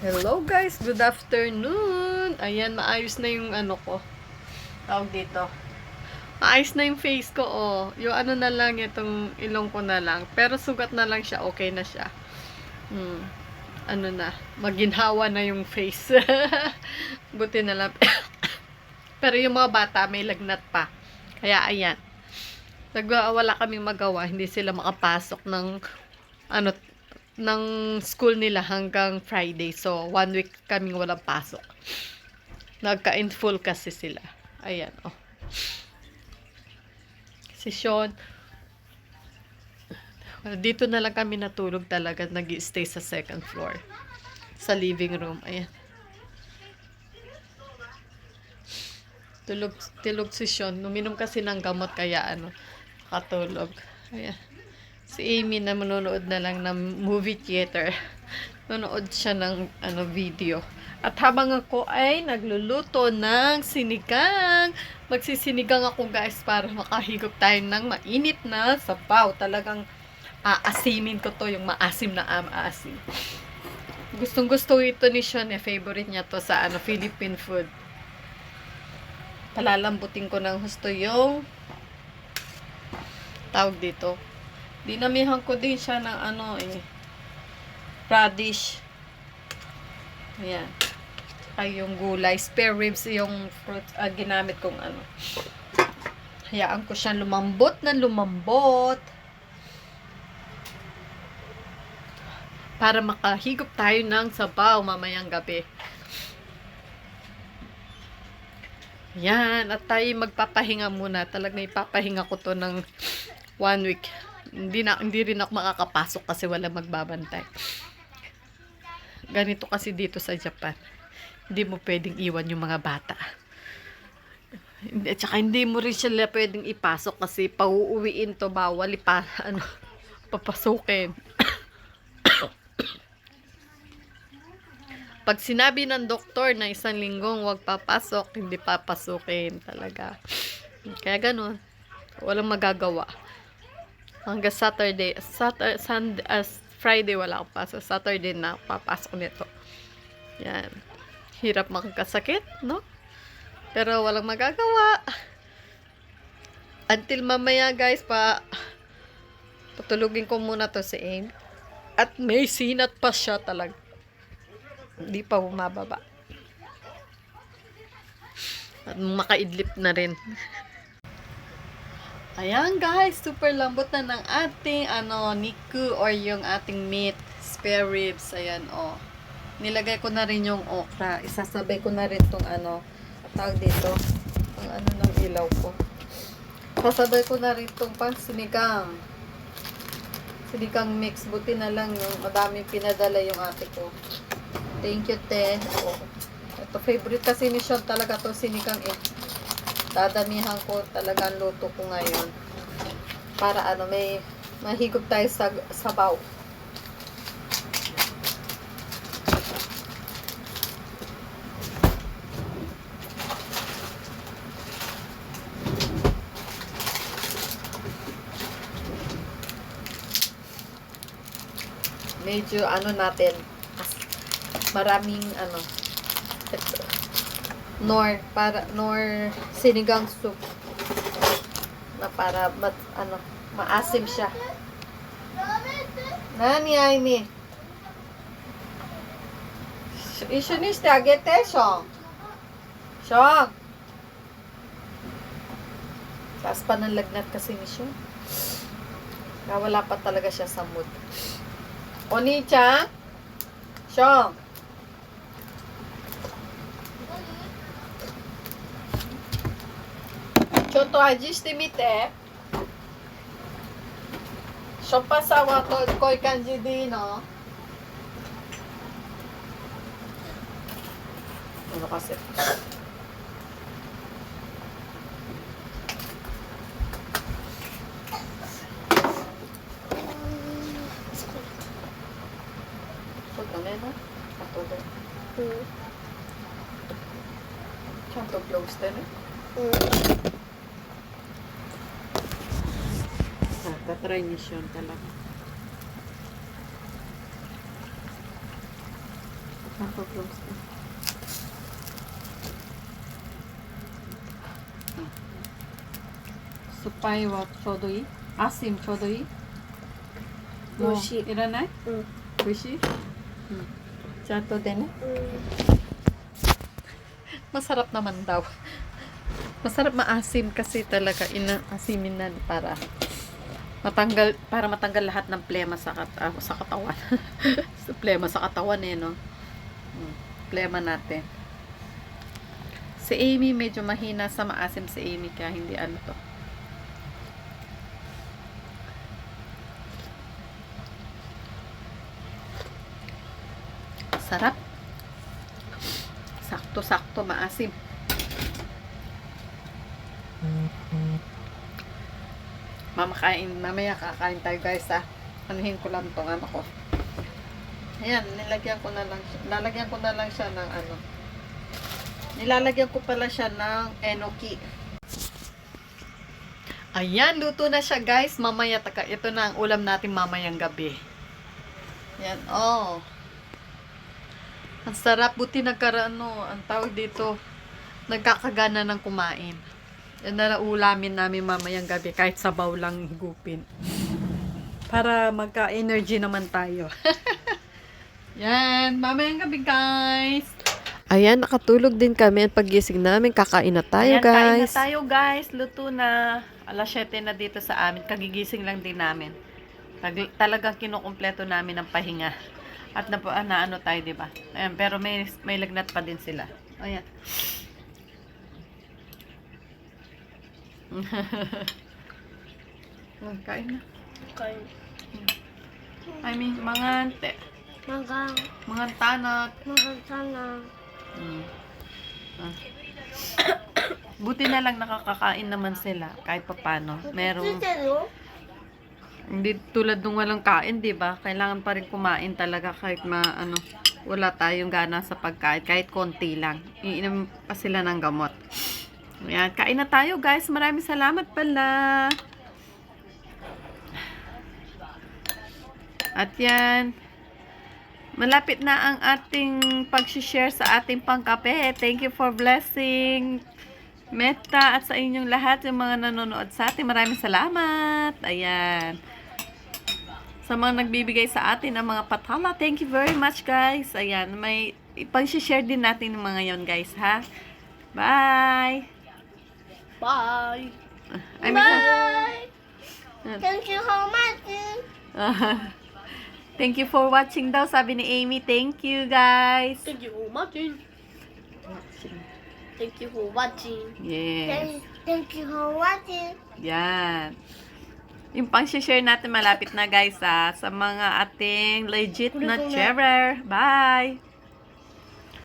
Hello guys, good afternoon. Ayan, maayos na yung ano ko. Tawag dito. Maayos na yung face ko, oh. Yung ano na lang, itong ilong ko na lang. Pero sugat na lang siya, okay na siya. Ano na, maginhawa na yung face. Buti na lang. Pero yung mga bata, may lagnat pa. Kaya ayan. Wala kaming magawa, hindi sila makapasok ng ano ng school nila hanggang Friday. So, 1 week kaming walang pasok. Nagka-in full kasi sila. Ayan, oh. Si Sean, dito na lang kami natulog talaga. Nag-stay sa second floor. Sa living room. Ayan. Tulog si Sean. Uminom kasi ng gamot kaya ano, katulog. Ayan. Si Amy na manonood na lang ng movie theater. Manonood siya ng video. At habang ako ay nagluluto ng sinigang, magsisinigang ako guys para makahigop tayo ng mainit na sabaw. Talagang aasimin ko to, yung maasim na maasim. Gustong gusto ito ni Sean, favorite niya to sa Philippine food. Palalambutin ko ng husto yung tawag dito. Dinamihan ko din siya ng radish. Ayan. Ay yung gulay. Spare ribs yung fruit ginamit kong Hayaan ko siyang lumambot na lumambot. Para makahigop tayo ng sabaw mamayang gabi. Yan. At tayo magpapahinga muna. Talagang ipapahinga ko to ng 1 week. Hindi rin ako makakapasok kasi wala magbabantay. Ganito kasi dito sa Japan. Hindi mo pwedeng iwan yung mga bata. At saka hindi mo rin sila pwedeng ipasok kasi pauuwiin to, bawal papasukin. Pag sinabi ng doktor na 1 linggong wag papasok, hindi papasukin talaga. Kaya ganun. Walang magagawa. Hanggang Friday wala akong pasok. Saturday na papasok nito. Yan. Hirap makakasakit, no? Pero walang magagawa. Until mamaya, guys, patulugin ko muna to si Aim. At may sinat pa siya talaga. Hindi pa bumababa. At makaidlip na rin. Ayan guys, super lambot na ng ating niku or yung ating meat, spare ribs. Ayan oh. Nilagay ko na rin yung okra. Isasabay ko na rin tong tawag dito, ang ng ilaw ko. Sasabay ko na rin tong sinigang mix. Buti na lang yung madaming pinadala yung ate ko. Thank you, te. Oh. Ito favorite kasi ni Sean talaga to sinigang eh. Dadamihan ko talaga ang luto ko ngayon. Para may mahigop tayo sa sabaw. Medyo natin. Maraming ito. Nor sinigang soup na para maasim siya. Nani Aimi? Ishuniste agete, Shong. Shong. Taas pa ng lagnat kasi ni Shong. Wala pa talaga siya sa mood. Oni-chan? Shong. Choto haji shite mite. Shoppa-sa wa koi kanji de ii no? Ano kasi? Chanto close din eh. Tatry ni Sean talaga. Nako-close na. Supai wa chodo ii? Asim chodo ii? Mo Oishii. iranai? うん。 Oishii? Chato din eh. Masarap naman daw. Masarap maasim kasi talaga inaasimin na para matanggal lahat ng plema sa katawan. Sa plema sa katawan eh, no? Plema natin. Si Amy medyo mahina sa maasim si Amy kaya hindi ano to. Sarap. Sakto-sakto maasim. Mamaya kakain tayo guys anuhin ko lang tong ano ko. Ayan, lalagyan ko na lang siya ng ano. Nilalagyan ko pala siya ng enoki. Ayan, luto na siya guys. Mamaya, ito na ang ulam natin mamayang gabi. Ayan, oh. Ang sarap, buti ang tawag dito, nagkakagana ng kumain. Yan na ulamin namin mamayang gabi, kahit sabaw lang higupin. Para magka-energy naman tayo. Yan, mamayang gabi guys. Ayan, nakatulog din kami at paggising namin, kakain na tayo. Ayan, guys. Kain na tayo guys, luto na. Alas 7 na dito sa amin, kagigising lang din namin. Talagang kinukumpleto namin ang pahinga. At ano tayo, di ba? Ayan, pero may lagnat pa din sila. Ayan. Kain na. Kain. I mean, mga tanat. Buti na lang nakakakain naman sila kahit papano. Merong hindi tulad nung walang kain, 'di ba? Kailangan pa rin kumain talaga kahit wala tayong gana sa pagkain, kahit konti lang. Iinom pa sila ng gamot. Ayan, kain na tayo, guys. Maraming salamat pala. At yan, malapit na ang ating pag-share sa ating pangkape. Thank you for blessing Meta at sa inyong lahat, yung mga nanonood sa atin. Maraming salamat. Ayan. Sa mga nagbibigay sa atin ng mga patala, thank you very much guys. Ayan, may ipang-share din natin ng mga yon guys, ha? Bye! Bye! Bye! Thank you for watching. Thank you for watching daw, sabi ni Amy. Thank you guys. Thank you for watching. Thank you for watching. Yes. Thank you for watching. Yan. Yung pang-share natin malapit na guys sa mga ating legit na sharer. Bye!